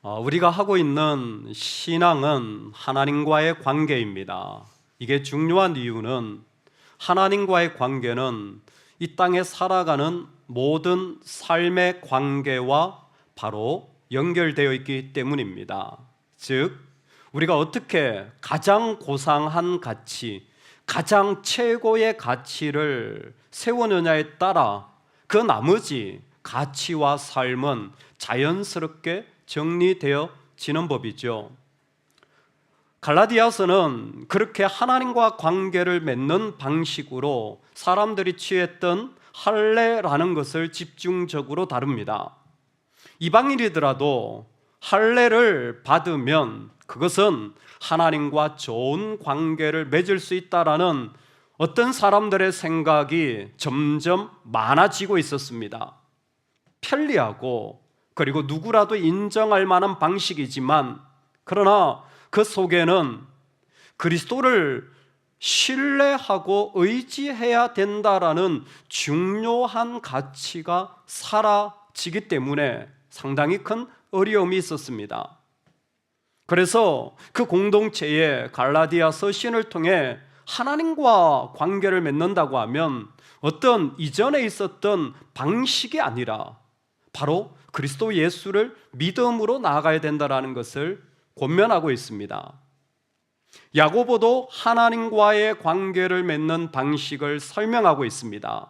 우리가 하고 있는 신앙은 하나님과의 관계입니다. 이게 중요한 이유는 하나님과의 관계는 이 땅에 살아가는 모든 삶의 관계와 바로 연결되어 있기 때문입니다. 즉, 우리가 어떻게 가장 고상한 가치, 가장 최고의 가치를 세우느냐에 따라 그 나머지 가치와 삶은 자연스럽게 정리되어지는 법이죠. 갈라디아서는 그렇게 하나님과 관계를 맺는 방식으로 사람들이 취했던 할례라는 것을 집중적으로 다룹니다. 이방인이더라도 할례를 받으면 그것은 하나님과 좋은 관계를 맺을 수 있다라는 어떤 사람들의 생각이 점점 많아지고 있었습니다. 편리하고 그리고 누구라도 인정할 만한 방식이지만, 그러나 그 속에는 그리스도를 신뢰하고 의지해야 된다라는 중요한 가치가 사라지기 때문에 상당히 큰 어려움이 있었습니다. 그래서 그 공동체에 갈라디아 서신을 통해 하나님과 관계를 맺는다고 하면 어떤 이전에 있었던 방식이 아니라 바로 그리스도 예수를 믿음으로 나아가야 된다는 것을 권면하고 있습니다. 야고보도 하나님과의 관계를 맺는 방식을 설명하고 있습니다.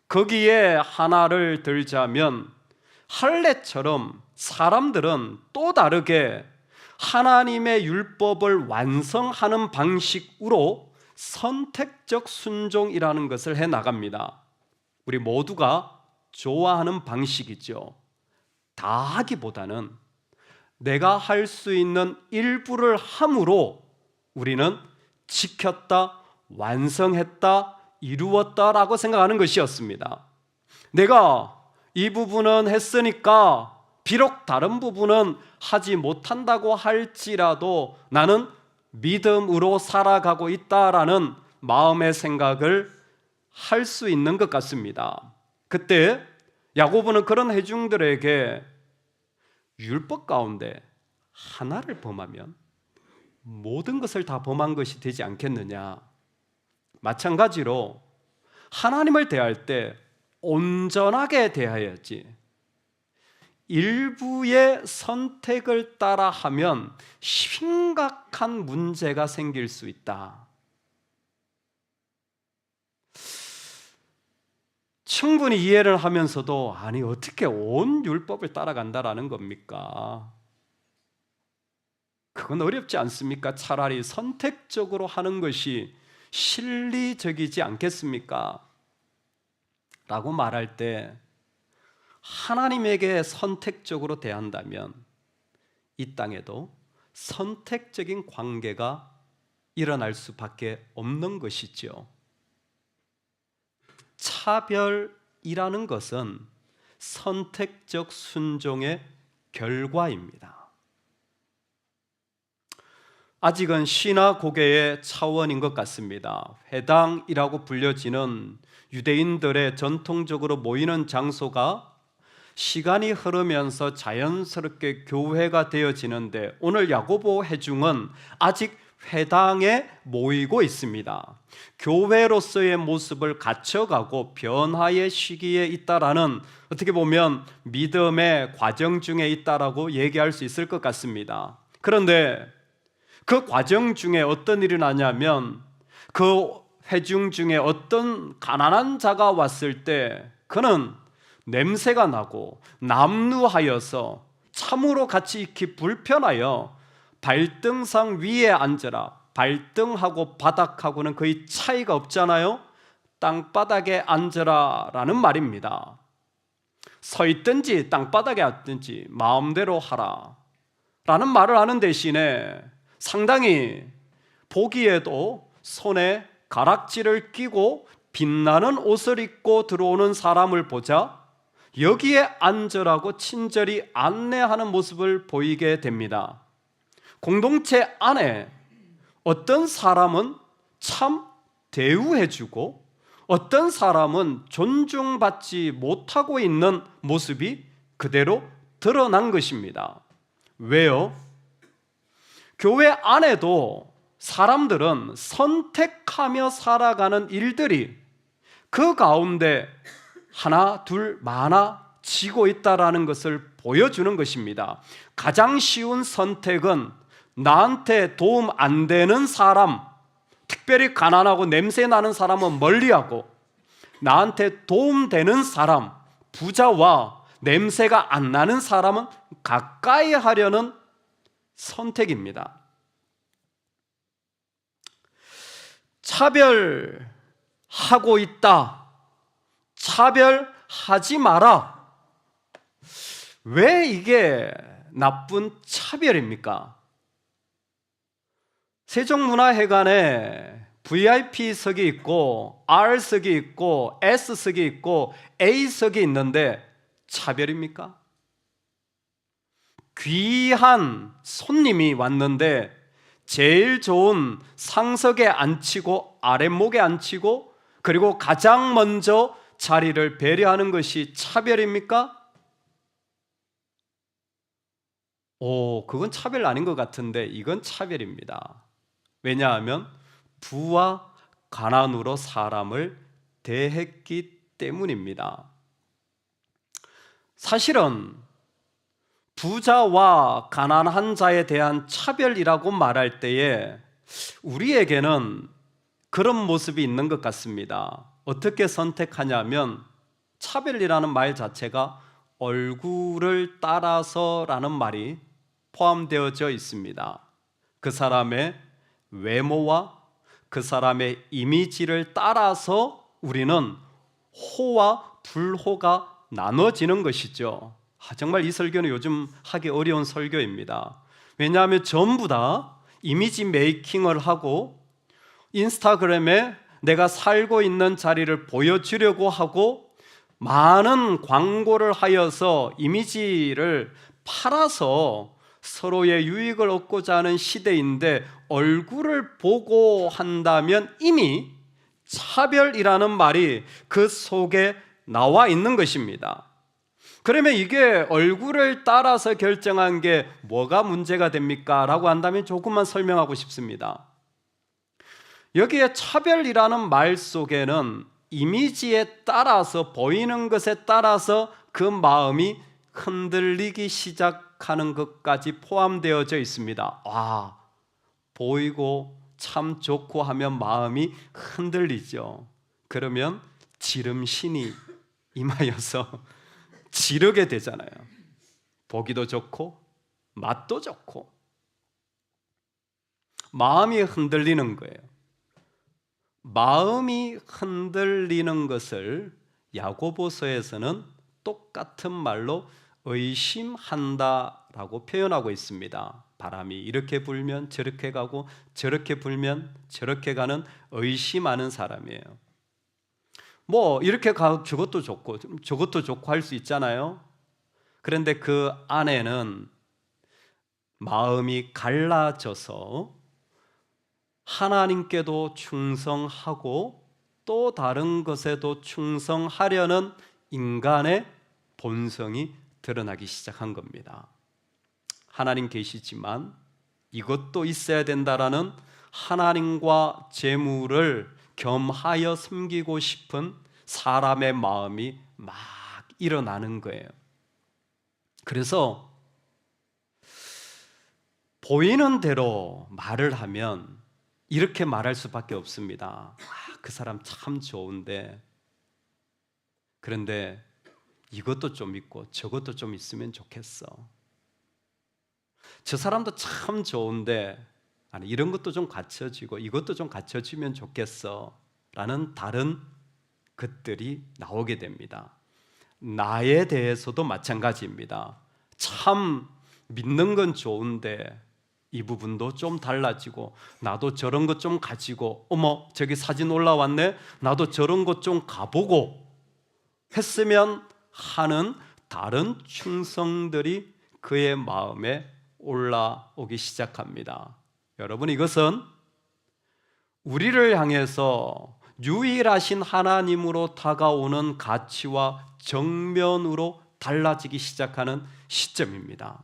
거기에 하나를 들자면, 할례처럼 사람들은 또 다르게 하나님의 율법을 완성하는 방식으로 선택적 순종이라는 것을 해나갑니다. 우리 모두가 좋아하는 방식이죠. 다 하기보다는 내가 할 수 있는 일부를 함으로 우리는 지켰다, 완성했다, 이루었다라고 생각하는 것이었습니다. 내가 이 부분은 했으니까 비록 다른 부분은 하지 못한다고 할지라도 나는 믿음으로 살아가고 있다라는 마음의 생각을 할 수 있는 것 같습니다. 그때 야고보는 그런 회중들에게 율법 가운데 하나를 범하면 모든 것을 다 범한 것이 되지 않겠느냐. 마찬가지로 하나님을 대할 때 온전하게 대해야지, 일부의 선택을 따라하면 심각한 문제가 생길 수 있다. 충분히 이해를 하면서도 아니 어떻게 온 율법을 따라간다라는 겁니까? 그건 어렵지 않습니까? 차라리 선택적으로 하는 것이 실리적이지 않겠습니까? 라고 말할 때 하나님에게 선택적으로 대한다면 이 땅에도 선택적인 관계가 일어날 수밖에 없는 것이죠. 차별이라는 것은 선택적 순종의 결과입니다. 아직은 시나고게의 차원인 것 같습니다. 회당이라고 불려지는 유대인들의 전통적으로 모이는 장소가 시간이 흐르면서 자연스럽게 교회가 되어지는데, 오늘 야고보 회중은 아직 회당에 모이고 있습니다. 교회로서의 모습을 갖춰가고 변화의 시기에 있다라는, 어떻게 보면 믿음의 과정 중에 있다라고 얘기할 수 있을 것 같습니다. 그런데 그 과정 중에 어떤 일이 나냐면, 그 회중 중에 어떤 가난한 자가 왔을 때 그는 냄새가 나고 남루하여서 참으로 같이 있기 불편하여 발등상 위에 앉으라. 발등하고 바닥하고는 거의 차이가 없잖아요. 땅바닥에 앉으라 라는 말입니다. 서 있든지 땅바닥에 앉든지 마음대로 하라 라는 말을 하는 대신에 상당히 보기에도 손에 가락지를 끼고 빛나는 옷을 입고 들어오는 사람을 보자 여기에 앉으라고 친절히 안내하는 모습을 보이게 됩니다. 공동체 안에 어떤 사람은 참 대우해주고 어떤 사람은 존중받지 못하고 있는 모습이 그대로 드러난 것입니다. 왜요? 교회 안에도 사람들은 선택하며 살아가는 일들이 그 가운데 하나, 둘, 많아지고 있다는 것을 보여주는 것입니다. 가장 쉬운 선택은 나한테 도움 안 되는 사람, 특별히 가난하고 냄새 나는 사람은 멀리하고, 나한테 도움되는 사람, 부자와 냄새가 안 나는 사람은 가까이 하려는 선택입니다. 차별하고 있다, 차별하지 마라. 왜 이게 나쁜 차별입니까? 세종문화회관에 VIP석이 있고 R석이 있고 S석이 있고 A석이 있는데 차별입니까? 귀한 손님이 왔는데 제일 좋은 상석에 앉히고 아랫목에 앉히고 그리고 가장 먼저 자리를 배려하는 것이 차별입니까? 그건 차별 아닌 것 같은데 이건 차별입니다. 왜냐하면 부와 가난으로 사람을 대했기 때문입니다. 사실은 부자와 가난한 자에 대한 차별이라고 말할 때에 우리에게는 그런 모습이 있는 것 같습니다. 어떻게 선택하냐면 차별이라는 말 자체가 얼굴을 따라서라는 말이 포함되어져 있습니다. 그 사람의 외모와 그 사람의 이미지를 따라서 우리는 호와 불호가 나눠지는 것이죠. 정말 이 설교는 요즘 하기 어려운 설교입니다. 왜냐하면 전부 다 이미지 메이킹을 하고 인스타그램에 내가 살고 있는 자리를 보여주려고 하고 많은 광고를 하여서 이미지를 팔아서 서로의 유익을 얻고자 하는 시대인데, 얼굴을 보고 한다면 이미 차별이라는 말이 그 속에 나와 있는 것입니다. 그러면 이게 얼굴을 따라서 결정한 게 뭐가 문제가 됩니까? 라고 한다면 조금만 설명하고 싶습니다. 여기에 차별이라는 말 속에는 이미지에 따라서, 보이는 것에 따라서 그 마음이 흔들리기 시작하는 것까지 포함되어져 있습니다. 보이고 참 좋고 하면 마음이 흔들리죠. 그러면 지름신이 임하여서 지르게 되잖아요. 보기도 좋고 맛도 좋고 마음이 흔들리는 거예요. 마음이 흔들리는 것을 야고보서에서는 똑같은 말로 의심한다라고 표현하고 있습니다. 바람이 이렇게 불면 저렇게 가고 저렇게 불면 저렇게 가는 의심하는 사람이에요. 이렇게 가고 저것도 좋고 저것도 좋고 할 수 있잖아요. 그런데 그 안에는 마음이 갈라져서 하나님께도 충성하고 또 다른 것에도 충성하려는 인간의 본성이 드러나기 시작한 겁니다. 하나님 계시지만 이것도 있어야 된다라는 하나님과 재물을 겸하여 섬기고 싶은 사람의 마음이 막 일어나는 거예요. 그래서 보이는 대로 말을 하면 이렇게 말할 수밖에 없습니다. 그 사람 참 좋은데, 그런데 이것도 좀 있고 저것도 좀 있으면 좋겠어. 저 사람도 참 좋은데 이런 것도 좀 갖춰지고 이것도 좀 갖춰지면 좋겠어 라는 다른 것들이 나오게 됩니다. 나에 대해서도 마찬가지입니다. 참 믿는 건 좋은데 이 부분도 좀 달라지고, 나도 저런 것 좀 가지고, 어머 저기 사진 올라왔네, 나도 저런 것 좀 가보고 했으면 하는 다른 충성들이 그의 마음에 올라오기 시작합니다. 여러분, 이것은 우리를 향해서 유일하신 하나님으로 다가오는 가치와 정면으로 달라지기 시작하는 시점입니다.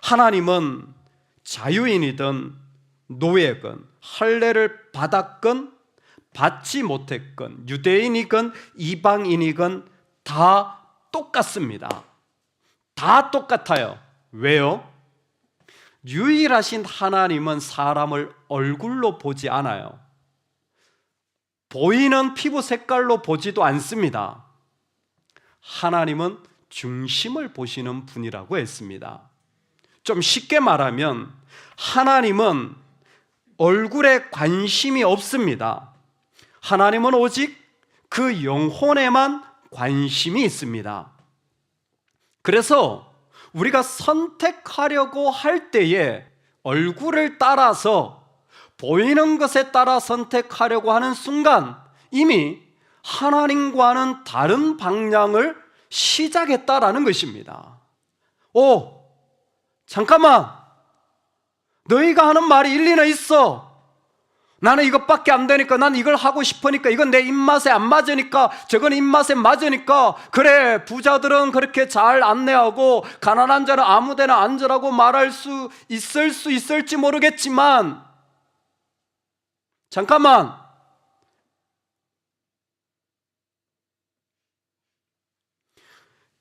하나님은 자유인이든 노예건 할례를 받았건 받지 못했건 유대인이건 이방인이건 다 똑같습니다. 다 똑같아요. 왜요? 유일하신 하나님은 사람을 얼굴로 보지 않아요. 보이는 피부 색깔로 보지도 않습니다. 하나님은 중심을 보시는 분이라고 했습니다. 좀 쉽게 말하면 하나님은 얼굴에 관심이 없습니다. 하나님은 오직 그 영혼에만 관심이 있습니다. 그래서 우리가 선택하려고 할 때에 얼굴을 따라서 보이는 것에 따라 선택하려고 하는 순간 이미 하나님과는 다른 방향을 시작했다라는 것입니다. 잠깐만, 너희가 하는 말이 일리는 있어. 나는 이것밖에 안 되니까, 난 이걸 하고 싶으니까, 이건 내 입맛에 안 맞으니까, 저건 입맛에 맞으니까, 그래, 부자들은 그렇게 잘 안내하고 가난한 자는 아무 데나 앉으라고 말할 수 있을지 모르겠지만, 잠깐만,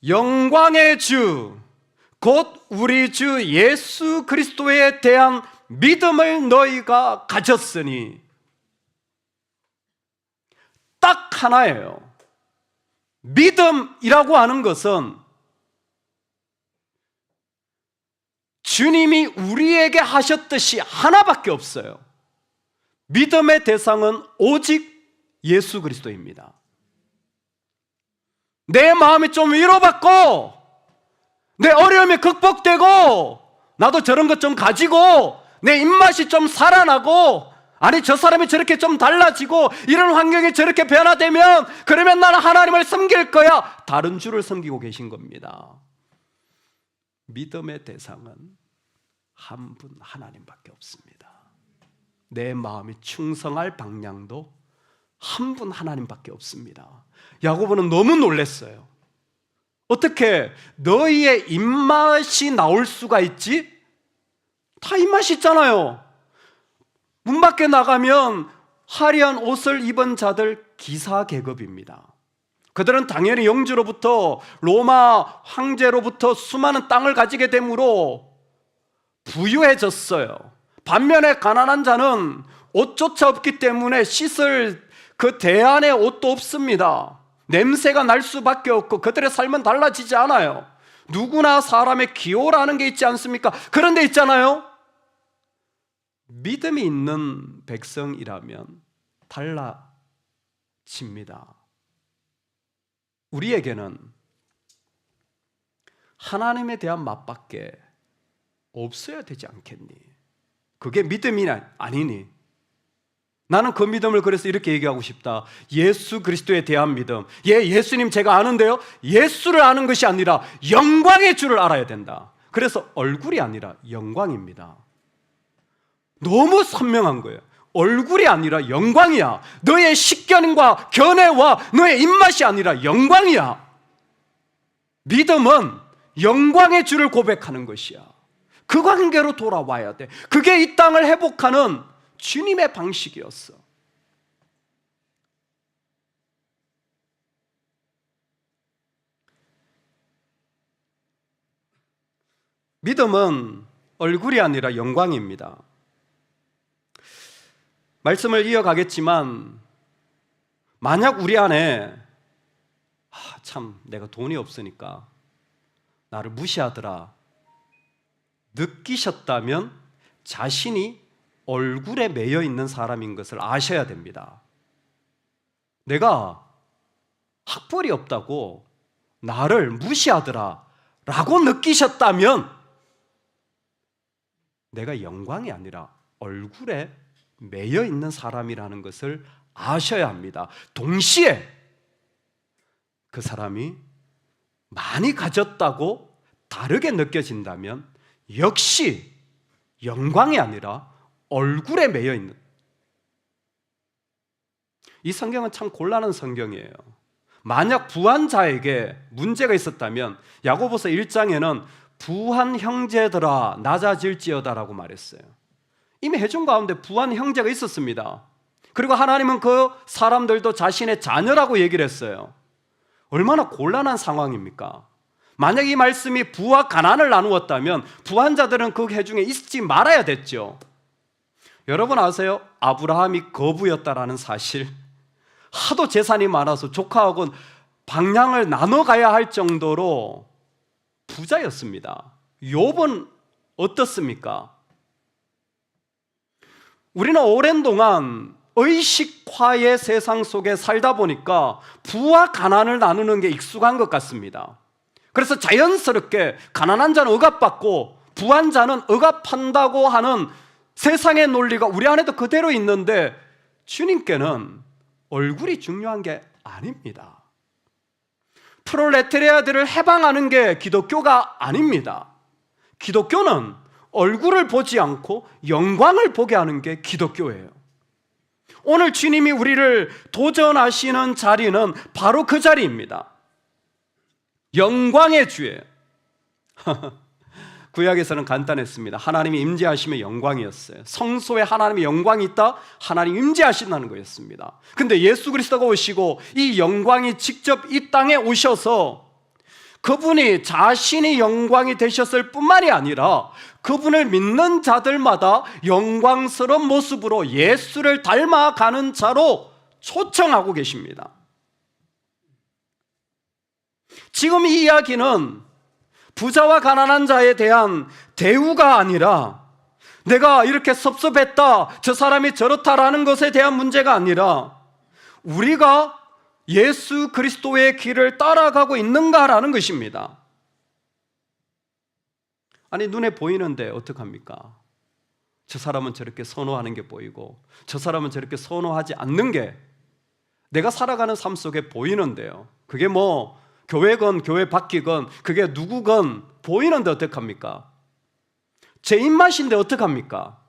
영광의 주 곧 우리 주 예수 그리스도에 대한 믿음을 너희가 가졌으니, 딱 하나예요. 믿음이라고 하는 것은 주님이 우리에게 하셨듯이 하나밖에 없어요. 믿음의 대상은 오직 예수 그리스도입니다. 내 마음이 좀 위로받고 내 어려움이 극복되고 나도 저런 것 좀 가지고 내 입맛이 좀 살아나고, 아니 저 사람이 저렇게 좀 달라지고 이런 환경이 저렇게 변화되면 그러면 나는 하나님을 섬길 거야. 다른 주를 섬기고 계신 겁니다. 믿음의 대상은 한 분 하나님밖에 없습니다. 내 마음이 충성할 방향도 한 분 하나님밖에 없습니다. 야고보는 너무 놀랐어요. 어떻게 너희의 입맛이 나올 수가 있지? 다 입맛이 있잖아요. 문 밖에 나가면 화려한 옷을 입은 자들 기사 계급입니다. 그들은 당연히 영주로부터 로마 황제로부터 수많은 땅을 가지게 되므로 부유해졌어요. 반면에 가난한 자는 옷조차 없기 때문에 씻을 그 대안의 옷도 없습니다. 냄새가 날 수밖에 없고 그들의 삶은 달라지지 않아요. 누구나 사람의 기호라는 게 있지 않습니까? 그런데 있잖아요, 믿음이 있는 백성이라면 달라집니다. 우리에게는 하나님에 대한 맛밖에 없어야 되지 않겠니? 그게 믿음이 아니니? 나는 그 믿음을 그래서 이렇게 얘기하고 싶다. 예수 그리스도에 대한 믿음. 예수님 제가 아는데요, 예수를 아는 것이 아니라 영광의 주를 알아야 된다. 그래서 얼굴이 아니라 영광입니다. 너무 선명한 거예요. 얼굴이 아니라 영광이야. 너의 식견과 견해와 너의 입맛이 아니라 영광이야. 믿음은 영광의 주를 고백하는 것이야. 그 관계로 돌아와야 돼. 그게 이 땅을 회복하는 주님의 방식이었어. 믿음은 얼굴이 아니라 영광입니다. 말씀을 이어가겠지만, 만약 우리 안에 참 내가 돈이 없으니까 나를 무시하더라 느끼셨다면 자신이 얼굴에 매여 있는 사람인 것을 아셔야 됩니다. 내가 학벌이 없다고 나를 무시하더라 라고 느끼셨다면 내가 영광이 아니라 얼굴에 매여 있는 사람이라는 것을 아셔야 합니다. 동시에 그 사람이 많이 가졌다고 다르게 느껴진다면 역시 영광이 아니라 얼굴에 매여 있는, 이 성경은 참 곤란한 성경이에요. 만약 부한 자에게 문제가 있었다면 야고보서 1장에는 부한 형제들아 낮아질지어다라고 말했어요. 이미 회중 가운데 부한 형제가 있었습니다. 그리고 하나님은 그 사람들도 자신의 자녀라고 얘기를 했어요. 얼마나 곤란한 상황입니까? 만약 이 말씀이 부와 가난을 나누었다면 부한 자들은 그 회중에 있지 말아야 됐죠. 여러분 아세요? 아브라함이 거부였다라는 사실. 하도 재산이 많아서 조카하고는 방향을 나눠 가야 할 정도로 부자였습니다. 욥은 어떻습니까? 우리는 오랜 동안 의식화의 세상 속에 살다 보니까 부와 가난을 나누는 게 익숙한 것 같습니다. 그래서 자연스럽게 가난한 자는 억압받고 부한 자는 억압한다고 하는 세상의 논리가 우리 안에도 그대로 있는데, 주님께는 얼굴이 중요한 게 아닙니다. 프롤레타리아들을 해방하는 게 기독교가 아닙니다. 기독교는 얼굴을 보지 않고 영광을 보게 하는 게 기독교예요. 오늘 주님이 우리를 도전하시는 자리는 바로 그 자리입니다. 영광의 주예요. 구약에서는 간단했습니다. 하나님이 임재하시면 영광이었어요. 성소에 하나님의 영광이 있다, 하나님 임재하신다는 거였습니다. 근데 예수 그리스도가 오시고 이 영광이 직접 이 땅에 오셔서 그분이 자신이 영광이 되셨을 뿐만이 아니라 그분을 믿는 자들마다 영광스러운 모습으로 예수를 닮아가는 자로 초청하고 계십니다. 지금 이 이야기는 부자와 가난한 자에 대한 대우가 아니라, 내가 이렇게 섭섭했다, 저 사람이 저렇다라는 것에 대한 문제가 아니라, 우리가 예수 그리스도의 길을 따라가고 있는가라는 것입니다. 아니, 눈에 보이는데 어떡합니까? 저 사람은 저렇게 선호하는 게 보이고 저 사람은 저렇게 선호하지 않는 게 내가 살아가는 삶 속에 보이는데요. 그게 뭐 교회건 교회 밖이건 그게 누구건 보이는데 어떡합니까? 제 입맛인데 어떡합니까?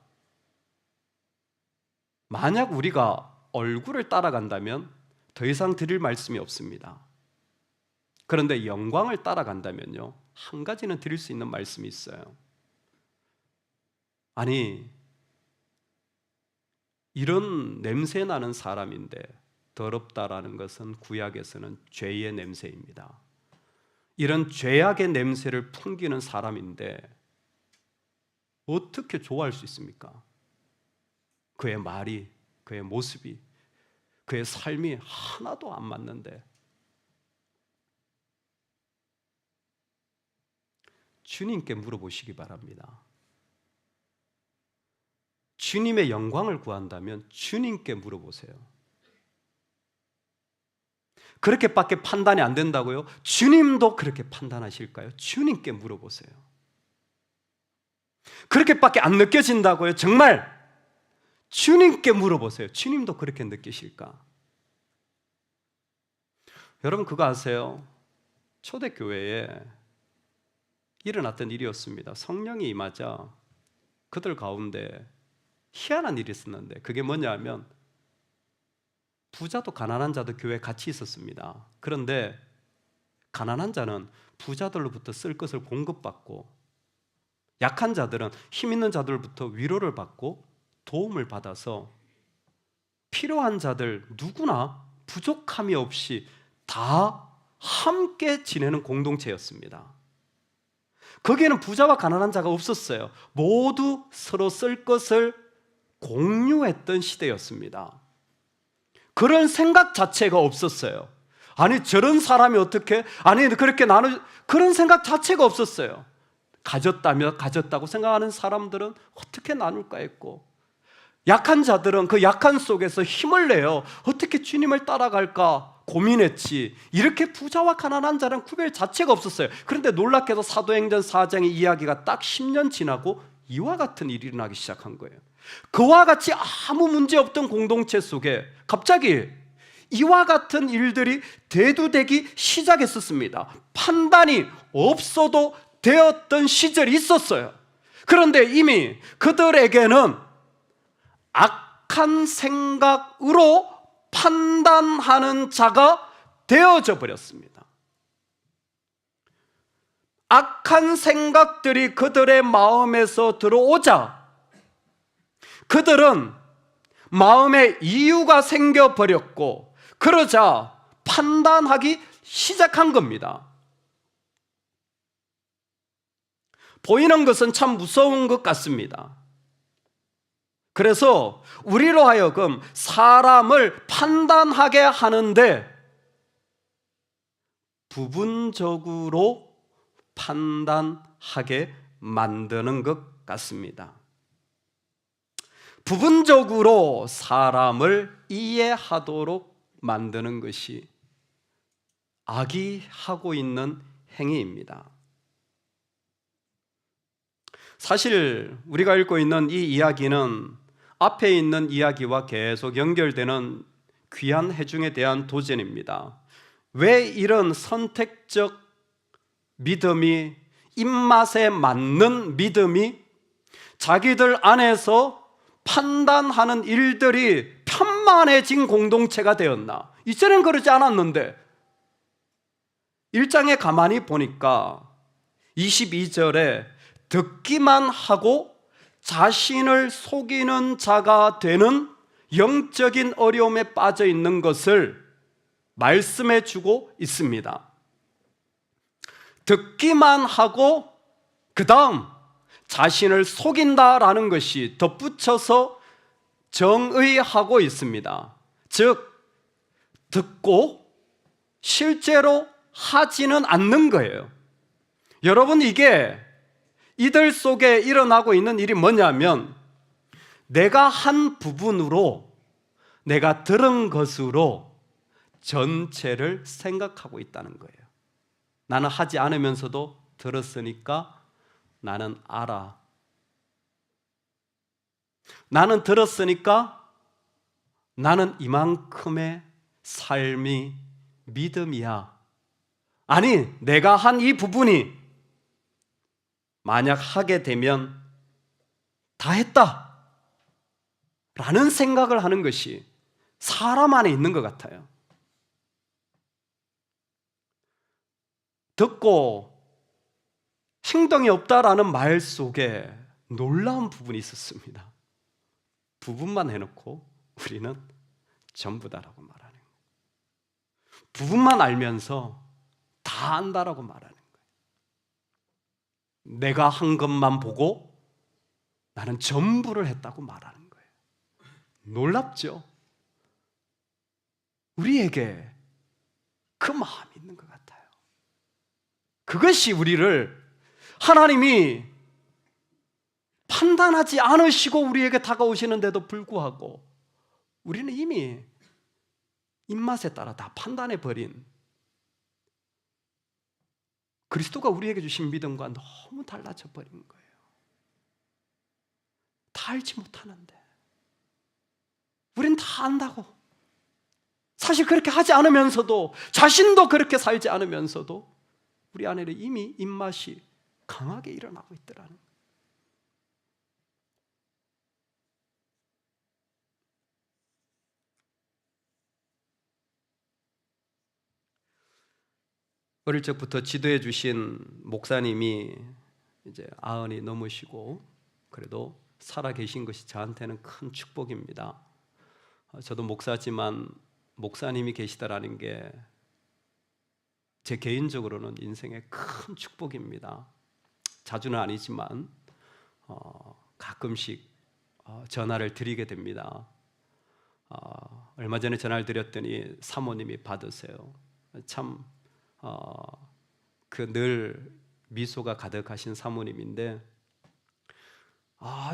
만약 우리가 얼굴을 따라간다면 더 이상 드릴 말씀이 없습니다. 그런데 영광을 따라간다면요, 한 가지는 드릴 수 있는 말씀이 있어요. 아니, 이런 냄새 나는 사람인데, 더럽다라는 것은 구약에서는 죄의 냄새입니다. 이런 죄악의 냄새를 풍기는 사람인데 어떻게 좋아할 수 있습니까? 그의 말이, 그의 모습이, 그의 삶이 하나도 안 맞는데, 주님께 물어보시기 바랍니다. 주님의 영광을 구한다면 주님께 물어보세요. 그렇게밖에 판단이 안 된다고요? 주님도 그렇게 판단하실까요? 주님께 물어보세요. 그렇게밖에 안 느껴진다고요? 정말 주님께 물어보세요. 주님도 그렇게 느끼실까? 여러분, 그거 아세요? 초대교회에 일어났던 일이었습니다. 성령이 임하자 그들 가운데 희한한 일이 있었는데, 그게 뭐냐 하면 부자도 가난한 자도 교회에 같이 있었습니다. 그런데 가난한 자는 부자들로부터 쓸 것을 공급받고, 약한 자들은 힘 있는 자들로부터 위로를 받고 도움을 받아서 필요한 자들 누구나 부족함이 없이 다 함께 지내는 공동체였습니다. 거기에는 부자와 가난한 자가 없었어요. 모두 서로 쓸 것을 공유했던 시대였습니다. 그런 생각 자체가 없었어요. 아니, 저런 사람이 어떻게, 아니 그렇게 그런 생각 자체가 없었어요. 가졌다며 가졌다고 생각하는 사람들은 어떻게 나눌까 했고, 약한 자들은 그 약한 속에서 힘을 내요. 어떻게 주님을 따라갈까 고민했지. 이렇게 부자와 가난한 자는 구별 자체가 없었어요. 그런데 놀랍게도 사도행전 4장의 이야기가 딱 10년 지나고 이와 같은 일이 일어나기 시작한 거예요. 그와 같이 아무 문제 없던 공동체 속에 갑자기 이와 같은 일들이 대두되기 시작했었습니다. 판단이 없어도 되었던 시절이 있었어요. 그런데 이미 그들에게는 악한 생각으로 판단하는 자가 되어져 버렸습니다. 악한 생각들이 그들의 마음에서 들어오자 그들은 마음에 이유가 생겨버렸고, 그러자 판단하기 시작한 겁니다. 보이는 것은 참 무서운 것 같습니다. 그래서 우리로 하여금 사람을 판단하게 하는데 부분적으로 판단하게 만드는 것 같습니다. 부분적으로 사람을 이해하도록 만드는 것이 악이 하고 있는 행위입니다. 사실 우리가 읽고 있는 이 이야기는 앞에 있는 이야기와 계속 연결되는 귀한 해중에 대한 도전입니다. 왜 이런 선택적 믿음이, 입맛에 맞는 믿음이 자기들 안에서 판단하는 일들이 편만해진 공동체가 되었나? 이전엔 그러지 않았는데 1장에 가만히 보니까 22절에 듣기만 하고 자신을 속이는 자가 되는 영적인 어려움에 빠져 있는 것을 말씀해 주고 있습니다. 듣기만 하고 그 다음 자신을 속인다라는 것이 덧붙여서 정의하고 있습니다. 즉 듣고 실제로 하지는 않는 거예요. 여러분, 이게 이들 속에 일어나고 있는 일이 뭐냐면 내가 한 부분으로, 내가 들은 것으로 전체를 생각하고 있다는 거예요. 나는 하지 않으면서도 들었으니까 나는 알아. 나는 들었으니까 나는 이만큼의 삶이 믿음이야. 아니, 내가 한 이 부분이 만약 하게 되면 다 했다 라는 생각을 하는 것이 사람 안에 있는 것 같아요. 듣고 행동이 없다라는 말 속에 놀라운 부분이 있었습니다. 부분만 해놓고 우리는 전부다라고 말하는 거예요. 부분만 알면서 다 안다라고 말하는 거예요. 내가 한 것만 보고 나는 전부를 했다고 말하는 거예요. 놀랍죠? 우리에게 그 마음이 있는 것 같아요. 그것이 우리를 하나님이 판단하지 않으시고 우리에게 다가오시는데도 불구하고 우리는 이미 입맛에 따라 다 판단해버린 그리스도가 우리에게 주신 믿음과 너무 달라져 버린 거예요. 다 알지 못하는데 우린 다 안다고. 사실 그렇게 하지 않으면서도, 자신도 그렇게 살지 않으면서도 우리 안에는 이미 입맛이 강하게 일어나고 있더라는 거예요. 어릴 적부터 지도해 주신 목사님이 이제 90이 넘으시고 그래도 살아 계신 것이 저한테는 큰 축복입니다. 저도 목사지만 목사님이 계시다라는 게 제 개인적으로는 인생의 큰 축복입니다. 자주는 아니지만 가끔씩 전화를 드리게 됩니다. 얼마 전에 전화를 드렸더니 사모님이 받으세요. 참 그 늘 미소가 가득하신 사모님인데,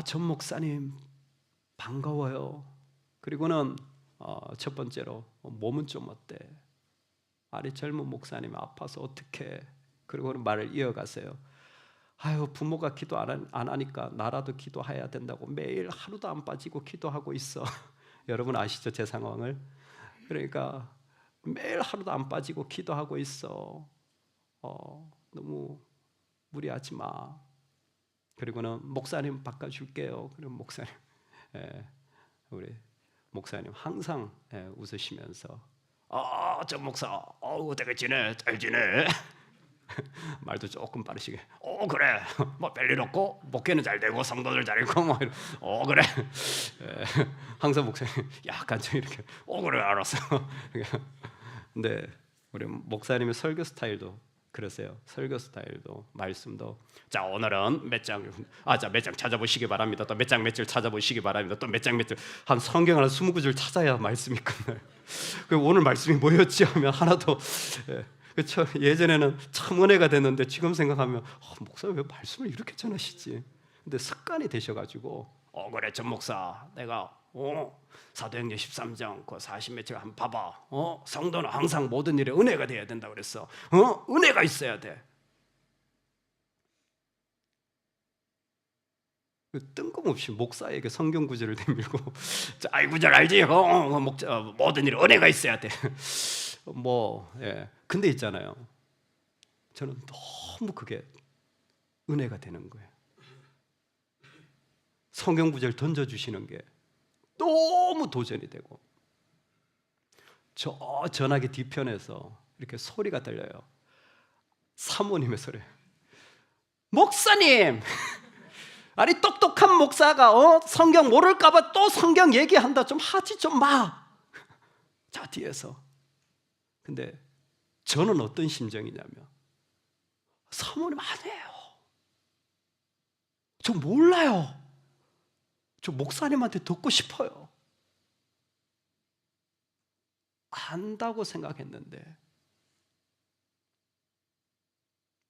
전 목사님 반가워요. 그리고는 첫 번째로 몸은 좀 어때? 아니, 젊은 목사님 아파서 어떡해? 그리고는 말을 이어가세요. 아유, 부모가 기도 안 하니까 나라도 기도해야 된다고 매일 하루도 안 빠지고 기도하고 있어. 여러분 아시죠, 제 상황을? 그러니까 매일 하루도 안 빠지고 기도하고 있어. 너무 무리하지 마. 그리고는 목사님 바꿔줄게요. 그럼 목사님, 우리 목사님 항상 웃으시면서 정 목사, 어떻게 지내? 잘 지내? 말도 조금 빠르시게. 그래. 뭐 별일 없고 목회는 잘 되고 성도들 잘 있고 뭐 그래. 항상 목사님 약간 좀 이렇게 그래 알았어. 근데 우리 목사님의 설교 스타일도 그러세요. 설교 스타일도 말씀도 자 오늘은 몇 장, 몇 장 찾아보시기 바랍니다. 또 몇 장 몇 줄 찾아보시기 바랍니다. 또 몇 장 몇 줄 한 성경 한 20구절 찾아야 말씀이 끝나요. 오늘 말씀이 뭐였지 하면 하나도 그렇죠. 예전에는 참 은혜가 됐는데 지금 생각하면 목사님 왜 말씀을 이렇게 전하시지? 근데 습관이 되셔가지고 그래 전 목사 내가 사도행전 13장 그 40몇 절 한번 봐봐. 성도는 항상 모든 일에 은혜가 돼야 된다 그랬어. 은혜가 있어야 돼. 뜬금없이 목사에게 성경 구절을 내밀고 이 구절 알지? 모든 일에 은혜가 있어야 돼. 근데 있잖아요. 저는 너무 그게 은혜가 되는 거예요. 성경 구절 던져주시는 게 너무 도전이 되고 저 전화기 뒤편에서 이렇게 소리가 들려요. 사모님의 소리. 목사님! 아니 똑똑한 목사가 성경 모를까봐 또 성경 얘기한다. 좀 하지 좀 마. 자 뒤에서. 근데 저는 어떤 심정이냐면 사모님 아니에요. 저 몰라요. 저 목사님한테 듣고 싶어요. 안다고 생각했는데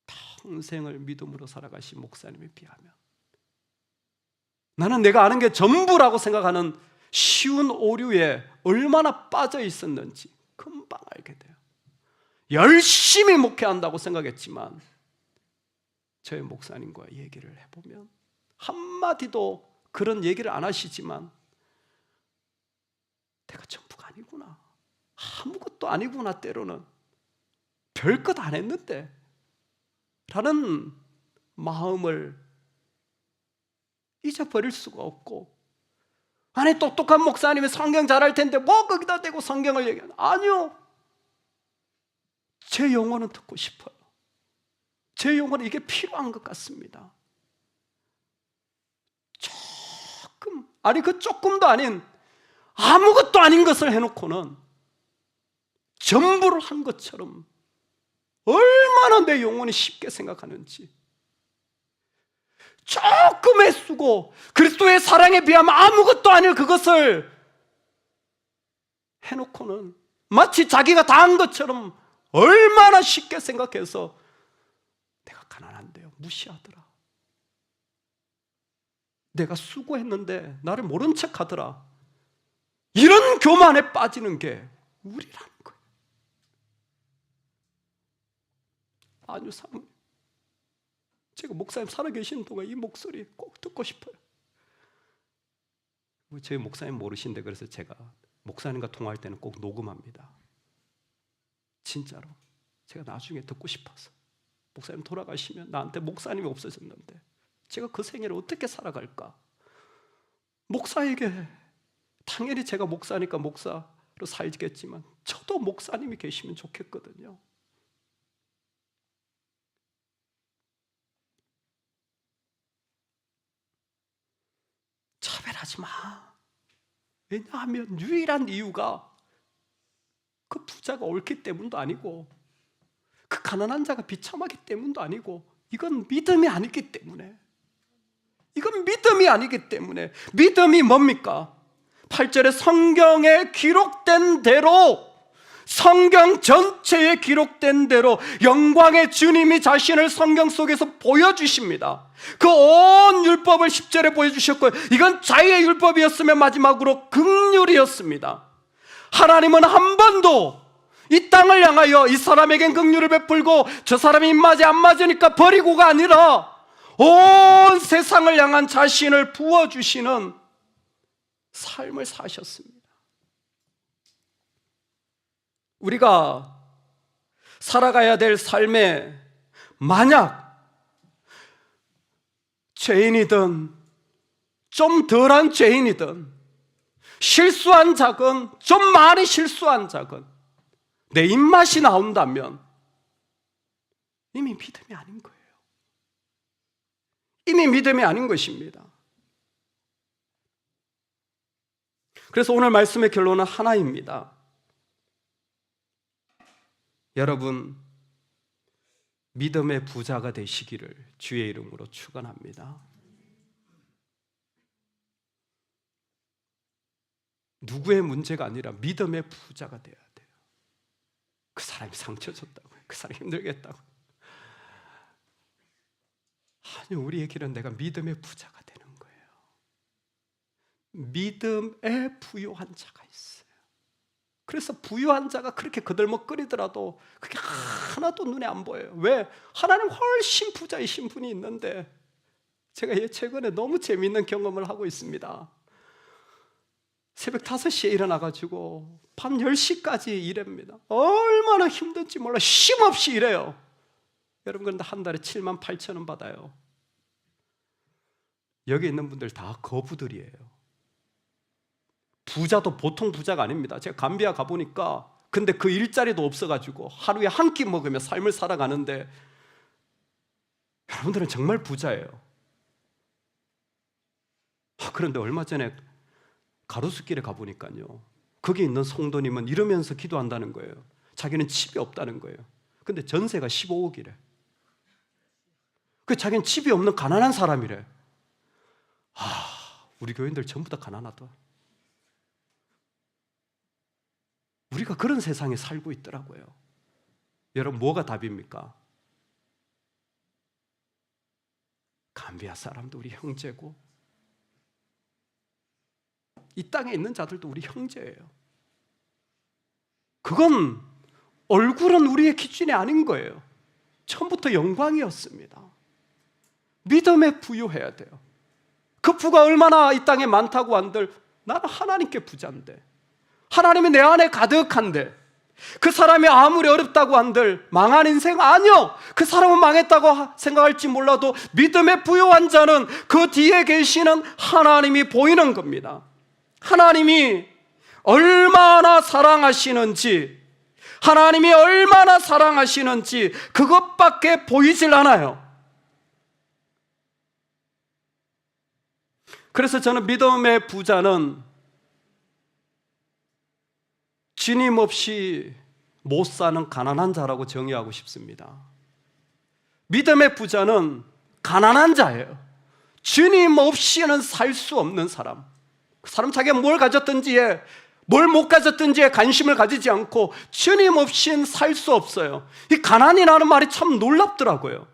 평생을 믿음으로 살아가신 목사님에 비하면 나는 내가 아는 게 전부라고 생각하는 쉬운 오류에 얼마나 빠져 있었는지 금방 알게 돼요. 열심히 목회한다고 생각했지만 저희 목사님과 얘기를 해보면 한마디도 그런 얘기를 안 하시지만 내가 전부가 아니구나, 아무것도 아니구나, 때로는 별것 안 했는데 라는 마음을 잊어버릴 수가 없고, 아니 똑똑한 목사님이 성경 잘할 텐데 뭐 거기다 대고 성경을 얘기하나. 아니요, 제 영혼은 듣고 싶어요. 제 영혼은 이게 필요한 것 같습니다. 그 조금도 아닌 아무것도 아닌 것을 해놓고는 전부를 한 것처럼 얼마나 내 영혼이 쉽게 생각하는지, 조금 애쓰고 그리스도의 사랑에 비하면 아무것도 아닐 그것을 해놓고는 마치 자기가 다 한 것처럼 얼마나 쉽게 생각해서 내가 가난한데요 무시하더라, 내가 수고했는데 나를 모른 척 하더라, 이런 교만에 빠지는 게 우리라는 거예요. 아니요 사모님, 제가 목사님 살아계시는 동안 이 목소리 꼭 듣고 싶어요. 저희 목사님 모르신데 그래서 제가 목사님과 통화할 때는 꼭 녹음합니다. 진짜로 제가 나중에 듣고 싶어서. 목사님 돌아가시면 나한테 목사님이 없어졌는데 제가 그 생애를 어떻게 살아갈까? 목사에게 당연히 제가 목사니까 목사로 살겠지만 저도 목사님이 계시면 좋겠거든요. 차별하지 마. 왜냐하면 유일한 이유가 그 부자가 옳기 때문도 아니고 그 가난한 자가 비참하기 때문도 아니고, 이건 믿음이 아니기 때문에. 이건 믿음이 아니기 때문에. 믿음이 뭡니까? 8절에 성경에 기록된 대로, 성경 전체에 기록된 대로 영광의 주님이 자신을 성경 속에서 보여주십니다. 그 온 율법을 10절에 보여주셨고요, 이건 자유의 율법이었으면 마지막으로 긍휼이었습니다. 하나님은 한 번도 이 땅을 향하여 이 사람에겐 긍휼을 베풀고 저 사람이 입맞이 안 맞으니까 버리고가 아니라 온 세상을 향한 자신을 부어주시는 삶을 사셨습니다. 우리가 살아가야 될 삶에 만약 죄인이든 좀 덜한 죄인이든 실수한 자건 좀 많이 실수한 자건 내 입맛이 나온다면 이미 믿음이 아닌 거예요. 이미 믿음이 아닌 것입니다. 그래서 오늘 말씀의 결론은 하나입니다. 여러분, 믿음의 부자가 되시기를 주의 이름으로 축원합니다. 누구의 문제가 아니라 믿음의 부자가 되어야 돼요. 그 사람이 상처 줬다고요. 그 사람이 힘들겠다고. 아니, 우리의 길은 내가 믿음의 부자가 되는 거예요. 믿음에 부유한 자가 있어요. 그래서 부유한 자가 그렇게 거들먹거리더라도 그게 하나도 눈에 안 보여요. 왜? 하나님 훨씬 부자이신 분이 있는데, 제가 최근에 너무 재미있는 경험을 하고 있습니다. 새벽 5시에 일어나가지고 밤 10시까지 일합니다. 얼마나 힘든지 몰라. 쉼없이 일해요. 여러분, 그런데 한 달에 78,000원 받아요. 여기 있는 분들 다 거부들이에요. 부자도 보통 부자가 아닙니다. 제가 감비아 가보니까 근데 그 일자리도 없어가지고 하루에 한 끼 먹으며 삶을 살아가는데, 여러분들은 정말 부자예요. 그런데 얼마 전에 가로수길에 가보니까요, 거기 있는 성도님은 이러면서 기도한다는 거예요. 자기는 집이 없다는 거예요. 근데 전세가 15억이래. 자기는 집이 없는 가난한 사람이래. 우리 교인들 전부 다 가난하다. 우리가 그런 세상에 살고 있더라고요. 여러분, 뭐가 답입니까? 감비아 사람도 우리 형제고, 이 땅에 있는 자들도 우리 형제예요. 그건 얼굴은 우리의 기준이 아닌 거예요. 처음부터 영광이었습니다. 믿음에 부유해야 돼요. 그 부가 얼마나 이 땅에 많다고 한들, 나는 하나님께 부자인데, 하나님이 내 안에 가득한데, 그 사람이 아무리 어렵다고 한들 망한 인생 아니요. 그 사람은 망했다고 생각할지 몰라도 믿음에 부유한 자는 그 뒤에 계시는 하나님이 보이는 겁니다. 하나님이 얼마나 사랑하시는지, 하나님이 얼마나 사랑하시는지 그것밖에 보이질 않아요. 그래서 저는 믿음의 부자는 주님 없이 못 사는 가난한 자라고 정의하고 싶습니다. 믿음의 부자는 가난한 자예요. 주님 없이는 살 수 없는 사람. 그 사람 자기가 뭘 가졌든지에, 뭘 못 가졌든지에 관심을 가지지 않고 주님 없이는 살 수 없어요. 이 가난이라는 말이 참 놀랍더라고요.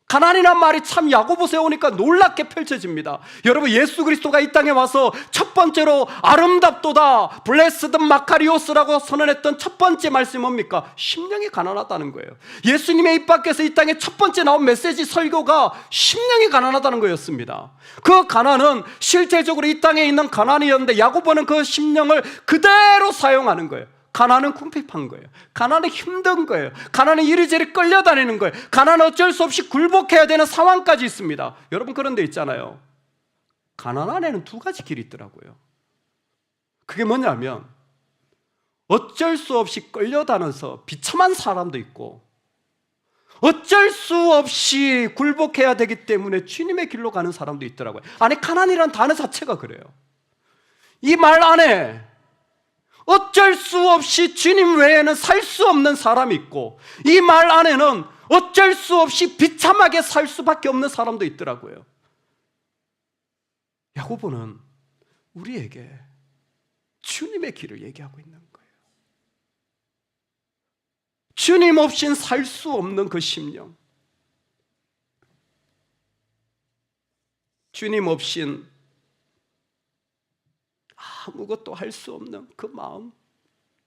가난이란 말이 참 야고보서에 오니까 놀랍게 펼쳐집니다. 여러분, 예수 그리스도가 이 땅에 와서 첫 번째로 아름답도다, 블레스드 마카리오스라고 선언했던 첫 번째 말씀이 뭡니까? 심령이 가난하다는 거예요. 예수님의 입 밖에서 이 땅에 첫 번째 나온 메시지 설교가 심령이 가난하다는 거였습니다. 그 가난은 실제적으로 이 땅에 있는 가난이었는데, 야고보는 그 심령을 그대로 사용하는 거예요. 가난은 궁핍한 거예요. 가난은 힘든 거예요. 가난은 이리저리 끌려다니는 거예요. 가난은 어쩔 수 없이 굴복해야 되는 상황까지 있습니다. 여러분, 그런 데 있잖아요. 가난 안에는 두 가지 길이 있더라고요. 그게 뭐냐면, 어쩔 수 없이 끌려다녀서 비참한 사람도 있고, 어쩔 수 없이 굴복해야 되기 때문에 주님의 길로 가는 사람도 있더라고요. 아니, 가난이란 단어 자체가 그래요. 이 말 안에 어쩔 수 없이 주님 외에는 살 수 없는 사람이 있고, 이 말 안에는 어쩔 수 없이 비참하게 살 수밖에 없는 사람도 있더라고요. 야고보는 우리에게 주님의 길을 얘기하고 있는 거예요. 주님 없인 살 수 없는 그 심령, 주님 없인 아무것도 할 수 없는 그 마음,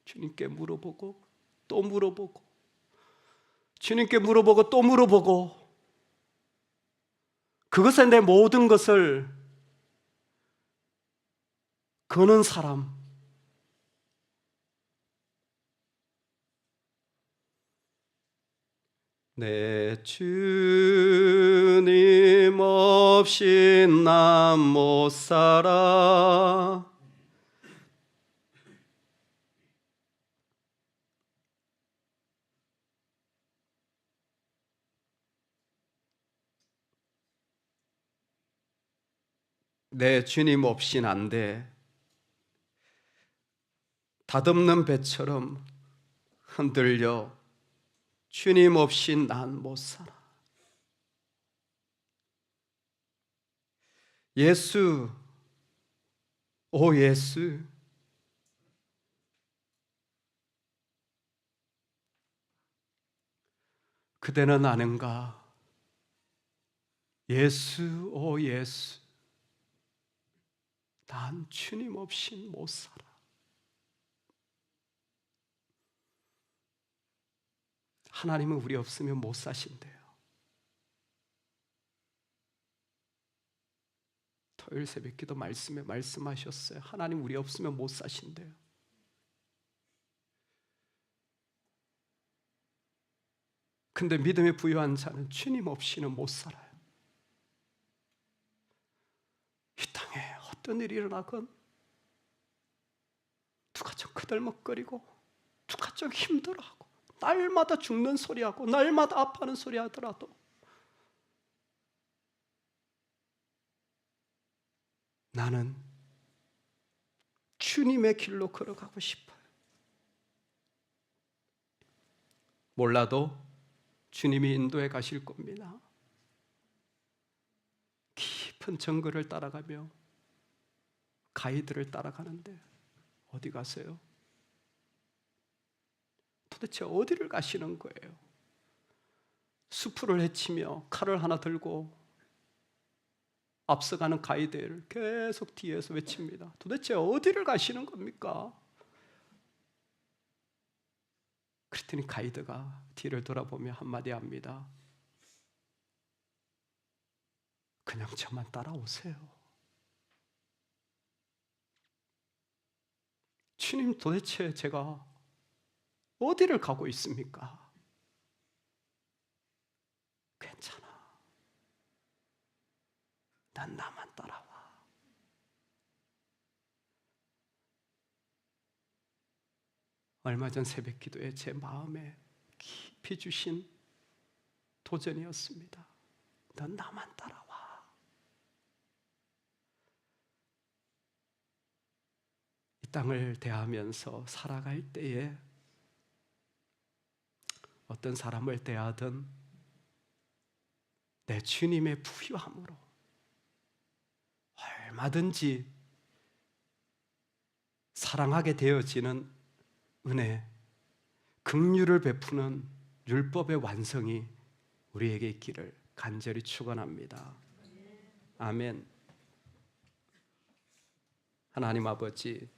주님께 물어보고 또 물어보고, 주님께 물어보고 또 물어보고, 그것에 내 모든 것을 거는 사람, 내 주님 없이 난 못 살아. 내 주님 없인 안 돼. 닷없는 배처럼 흔들려 주님 없인 난 못 살아. 예수, 오 예수, 그대는 아는가? 예수, 오 예수, 난 주님 없인 못 살아. 하나님은 우리 없으면 못 사신대요. 토요일 새벽기도 말씀에 말씀하셨어요. 하나님 우리 없으면 못 사신대요. 근데 믿음에 부유한 자는 주님 없이는 못 살아요. 이 땅에 어떤 일이 일어나건 누가 좀 그들먹거리고 누가 좀 힘들어하고 날마다 죽는 소리하고 날마다 아파하는 소리 하더라도 나는 주님의 길로 걸어가고 싶어요. 몰라도 주님이 인도해 가실 겁니다. 깊은 정글을 따라가며 가이드를 따라가는데 어디 가세요? 도대체 어디를 가시는 거예요? 수풀을 헤치며 칼을 하나 들고 앞서가는 가이드를 계속 뒤에서 외칩니다. 도대체 어디를 가시는 겁니까? 그랬더니 가이드가 뒤를 돌아보며 한마디 합니다. 그냥 저만 따라오세요. 주님, 도대체 제가 어디를 가고 있습니까? 괜찮아. 난 나만 따라와. 얼마 전 새벽 기도에 제 마음에 깊이 주신 도전이었습니다. 넌 나만 따라와. 이 땅을 대하면서 살아갈 때에 어떤 사람을 대하든 내 주님의 부유함으로 얼마든지 사랑하게 되어지는 은혜, 긍휼을 베푸는 율법의 완성이 우리에게 있기를 간절히 축원합니다. 아멘. 하나님 아버지,